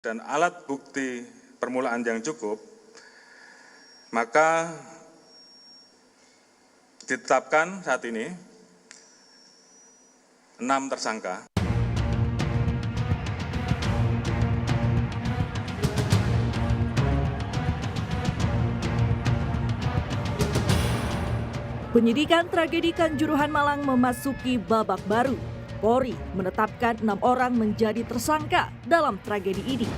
dan alat bukti permulaan yang cukup, maka ditetapkan saat ini 6 tersangka. Penyidikan tragedi Kanjuruhan Malang memasuki babak baru. Polri menetapkan 6 orang menjadi tersangka dalam tragedi ini.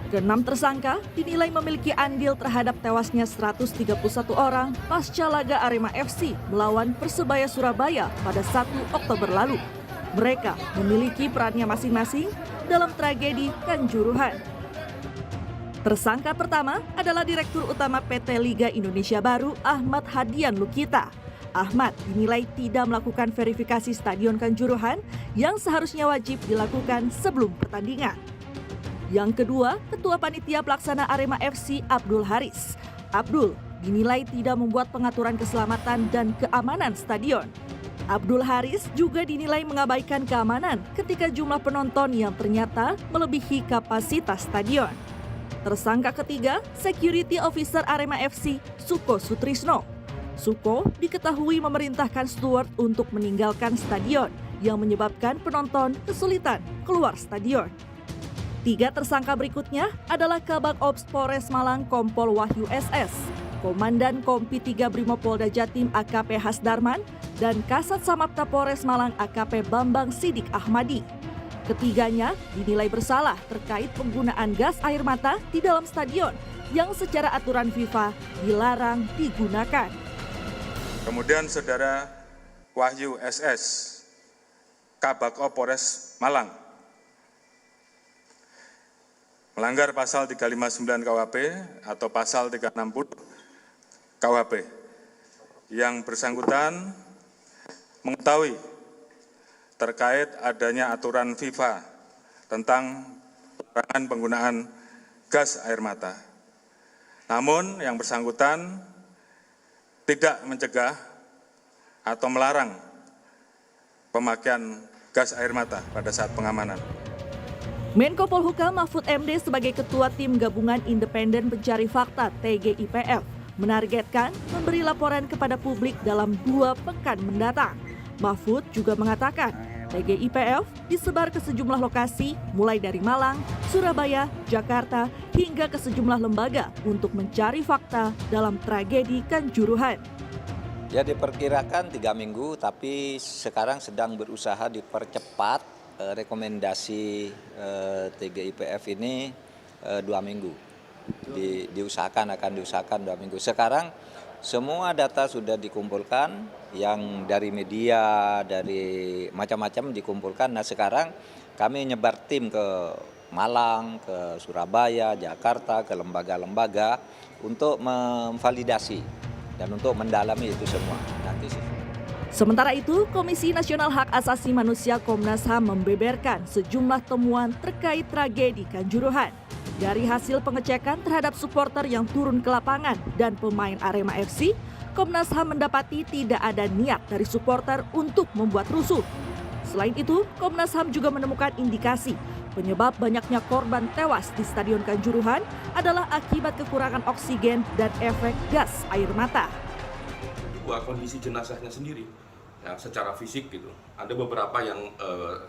Ke-6 tersangka dinilai memiliki andil terhadap tewasnya 131 orang pasca laga Arema FC melawan Persebaya Surabaya pada 1 Oktober lalu. Mereka memiliki perannya masing-masing dalam tragedi Kanjuruhan. Tersangka pertama adalah Direktur Utama PT Liga Indonesia Baru Ahmad Hadian Lukita. Ahmad dinilai tidak melakukan verifikasi Stadion Kanjuruhan yang seharusnya wajib dilakukan sebelum pertandingan. Yang kedua, Ketua Panitia Pelaksana Arema FC Abdul Haris. Abdul dinilai tidak membuat pengaturan keselamatan dan keamanan stadion. Abdul Haris juga dinilai mengabaikan keamanan ketika jumlah penonton yang ternyata melebihi kapasitas stadion. Tersangka ketiga, Security Officer Arema FC Suko Sutrisno. Suko diketahui memerintahkan steward untuk meninggalkan stadion yang menyebabkan penonton kesulitan keluar stadion. 3 tersangka berikutnya adalah Kabag Ops Polres Malang Kompol Wahyu SS, Komandan Kompi 3 Brimopolda Jatim AKP Hasdarman, dan Kasat Samapta Polres Malang AKP Bambang Sidik Ahmadi. Ketiganya dinilai bersalah terkait penggunaan gas air mata di dalam stadion yang secara aturan FIFA dilarang digunakan. Kemudian Saudara Wahyu SS, Kabag Ops Polres Malang, melanggar pasal 359 KUHP atau pasal 360 KUHP. Yang bersangkutan mengetahui terkait adanya aturan FIFA tentang larangan penggunaan gas air mata. Namun yang bersangkutan tidak mencegah atau melarang pemakaian gas air mata pada saat pengamanan. Menko Polhukam Mahfud MD sebagai Ketua Tim Gabungan Independen Pencari Fakta TGIPF menargetkan memberi laporan kepada publik dalam 2 pekan mendatang. Mahfud juga mengatakan TGIPF disebar ke sejumlah lokasi mulai dari Malang, Surabaya, Jakarta hingga ke sejumlah lembaga untuk mencari fakta dalam tragedi Kanjuruhan. Ya diperkirakan 3 minggu, tapi sekarang sedang berusaha dipercepat rekomendasi TGIPF ini 2 minggu. Akan diusahakan 2 minggu. Sekarang semua data sudah dikumpulkan, yang dari media, dari macam-macam dikumpulkan. Nah sekarang kami nyebar tim ke Malang, ke Surabaya, Jakarta, ke lembaga-lembaga untuk memvalidasi dan untuk mendalami itu semua. Sementara itu, Komisi Nasional Hak Asasi Manusia Komnas HAM membeberkan sejumlah temuan terkait tragedi Kanjuruhan. Dari hasil pengecekan terhadap supporter yang turun ke lapangan dan pemain Arema FC, Komnas HAM mendapati tidak ada niat dari supporter untuk membuat rusuh. Selain itu, Komnas HAM juga menemukan indikasi penyebab banyaknya korban tewas di Stadion Kanjuruhan adalah akibat kekurangan oksigen dan efek gas air mata. Kondisi jenazahnya sendiri, ya, secara fisik gitu, ada beberapa yang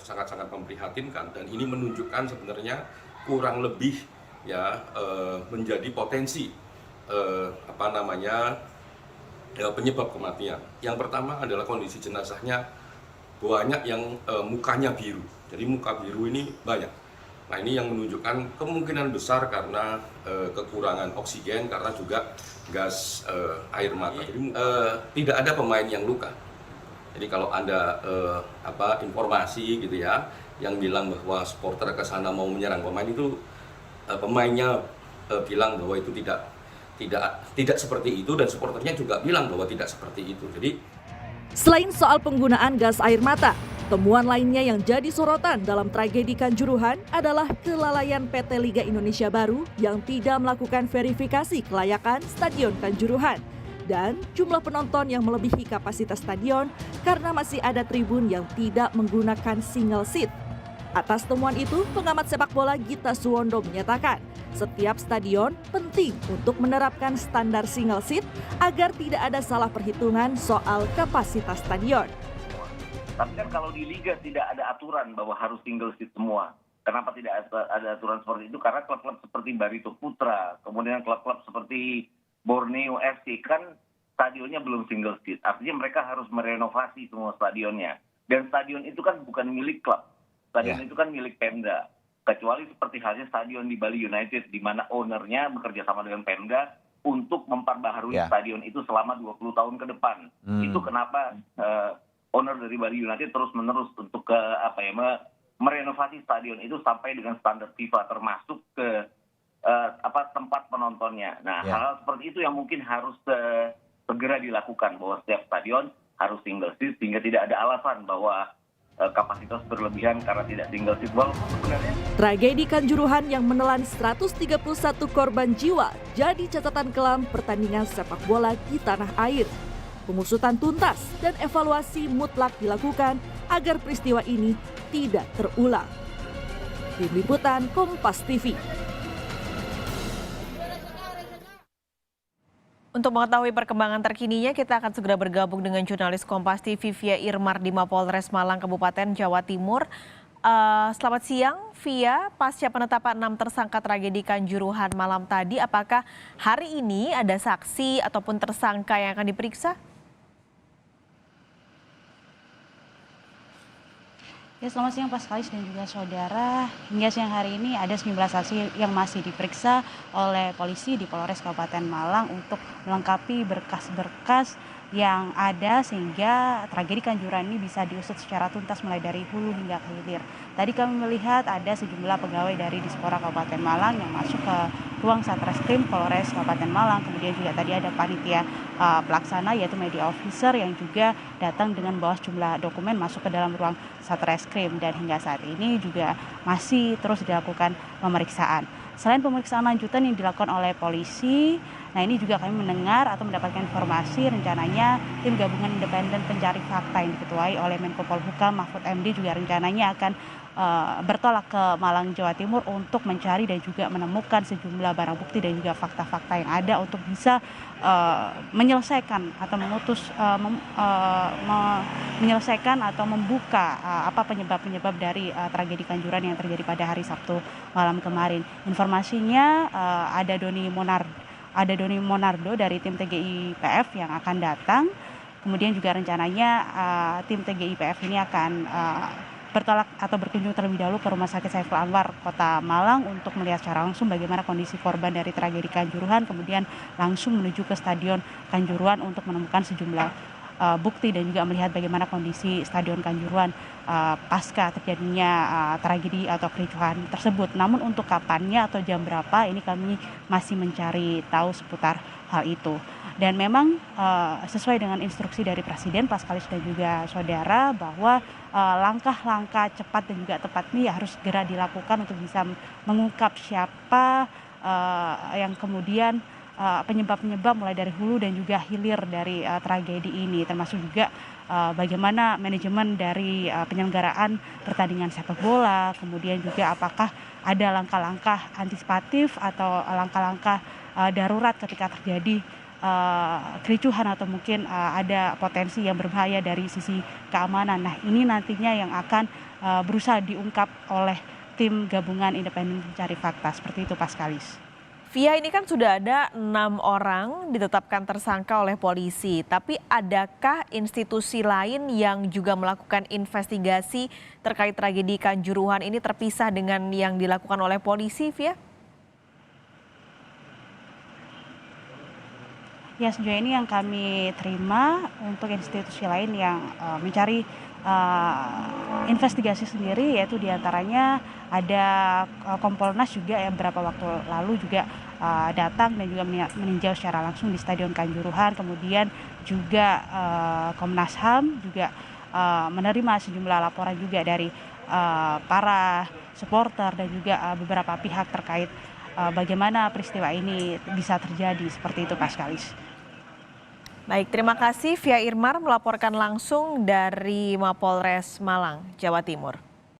sangat-sangat memprihatinkan, dan ini menunjukkan sebenarnya kurang lebih ya menjadi potensi penyebab kematian. Yang pertama adalah kondisi jenazahnya banyak yang mukanya biru, jadi muka biru ini banyak. Nah ini yang menunjukkan kemungkinan besar karena kekurangan oksigen, karena juga gas air mata. Jadi tidak ada pemain yang luka. Jadi kalau ada informasi gitu ya yang bilang bahwa supporter ke sana mau menyerang pemain, itu pemainnya bilang bahwa itu tidak seperti itu, dan supporternya juga bilang bahwa tidak seperti itu. Jadi selain soal penggunaan gas air mata, temuan lainnya yang jadi sorotan dalam tragedi Kanjuruhan adalah kelalaian PT Liga Indonesia Baru yang tidak melakukan verifikasi kelayakan Stadion Kanjuruhan dan jumlah penonton yang melebihi kapasitas stadion karena masih ada tribun yang tidak menggunakan single seat. Atas temuan itu, pengamat sepak bola Gita Suwondo menyatakan setiap stadion penting untuk menerapkan standar single seat agar tidak ada salah perhitungan soal kapasitas stadion. Tapi kan kalau di liga tidak ada aturan bahwa harus single seat semua. Kenapa tidak ada aturan seperti itu? Karena klub-klub seperti Barito Putra, kemudian klub-klub seperti Borneo FC kan stadionnya belum single seat. Artinya mereka harus merenovasi semua stadionnya. Dan stadion itu kan bukan milik klub. Stadion itu kan milik Pemda. Kecuali seperti halnya stadion di Bali United, di mana ownernya bekerja sama dengan Pemda untuk memperbaharui stadion itu selama 20 tahun ke depan. Itu kenapa owner dari Bali United terus-menerus untuk merenovasi stadion itu sampai dengan standar FIFA, termasuk ke tempat penontonnya. Nah, hal-hal seperti itu yang mungkin harus segera dilakukan, bahwa setiap stadion harus single seat sehingga tidak ada alasan bahwa kapasitas berlebihan karena tidak single seat. Walaupun sebenarnya tragedi Kanjuruhan yang menelan 131 korban jiwa jadi catatan kelam pertandingan sepak bola di tanah air. Pengusutan tuntas dan evaluasi mutlak dilakukan agar peristiwa ini tidak terulang. Tim Liputan Kompas TV. Untuk mengetahui perkembangan terkininya, kita akan segera bergabung dengan jurnalis Kompas TV Via Irmar di Mapolres Malang, Kabupaten Jawa Timur. Selamat siang, Via. Pasca penetapan 6 tersangka tragedi Kanjuruhan malam tadi, apakah hari ini ada saksi ataupun tersangka yang akan diperiksa? Ya, selamat siang Pak Skalis dan juga saudara. Hingga siang hari ini ada 19 saksi yang masih diperiksa oleh polisi di Polres Kabupaten Malang untuk melengkapi berkas-berkas yang ada sehingga tragedi Kanjuruhan ini bisa diusut secara tuntas mulai dari hulu hingga ke hilir. Tadi kami melihat ada sejumlah pegawai dari Dispora Kabupaten Malang yang masuk ke ruang Satreskrim Polres Kabupaten Malang. Kemudian juga tadi ada panitia pelaksana yaitu media officer yang juga datang dengan membawa sejumlah dokumen masuk ke dalam ruang Satreskrim, dan hingga saat ini juga masih terus dilakukan pemeriksaan. Selain pemeriksaan lanjutan yang dilakukan oleh polisi, nah ini juga kami mendengar atau mendapatkan informasi rencananya tim gabungan independen pencari fakta yang diketuai oleh Menko Polhukam Mahfud MD juga rencananya akan bertolak ke Malang, Jawa Timur untuk mencari dan juga menemukan sejumlah barang bukti dan juga fakta-fakta yang ada untuk bisa menyelesaikan atau menyelesaikan atau membuka apa penyebab-penyebab dari tragedi Kanjuruhan yang terjadi pada hari Sabtu malam kemarin. Informasinya ada Doni Monardo dari tim TGIPF yang akan datang. Kemudian juga rencananya tim TGIPF ini akan bertolak atau berkunjung terlebih dahulu ke Rumah Sakit Saiful Anwar, Kota Malang untuk melihat secara langsung bagaimana kondisi korban dari tragedi Kanjuruhan, kemudian langsung menuju ke Stadion Kanjuruhan untuk menemukan sejumlah bukti dan juga melihat bagaimana kondisi Stadion Kanjuruhan pasca terjadinya tragedi atau kericuhan tersebut. Namun untuk kapannya atau jam berapa ini kami masih mencari tahu seputar hal itu. Dan memang sesuai dengan instruksi dari Presiden, Pak Skalis dan juga saudara, bahwa langkah-langkah cepat dan juga tepat ini harus segera dilakukan untuk bisa mengungkap siapa yang kemudian penyebab-penyebab mulai dari hulu dan juga hilir dari tragedi ini, termasuk juga bagaimana manajemen dari penyelenggaraan pertandingan sepak bola, kemudian juga apakah ada langkah-langkah antisipatif atau langkah-langkah darurat ketika terjadi kericuhan atau mungkin ada potensi yang berbahaya dari sisi keamanan. Nah, ini nantinya yang akan berusaha diungkap oleh tim gabungan independen pencari fakta. Seperti itu, Pak Skalis. Via, ini kan sudah ada 6 orang ditetapkan tersangka oleh polisi, tapi adakah institusi lain yang juga melakukan investigasi terkait tragedi Kanjuruhan ini terpisah dengan yang dilakukan oleh polisi, Via? Ya, sejauh ini yang kami terima untuk institusi lain yang mencari investigasi sendiri, yaitu diantaranya ada Kompolnas juga yang beberapa waktu lalu juga datang dan juga meninjau secara langsung di Stadion Kanjuruhan. Kemudian juga Komnas HAM juga menerima sejumlah laporan juga dari para supporter dan juga beberapa pihak terkait bagaimana peristiwa ini bisa terjadi. Seperti itu, Pak Skalis. Baik, terima kasih Via Irmar melaporkan langsung dari Mapolres Malang, Jawa Timur.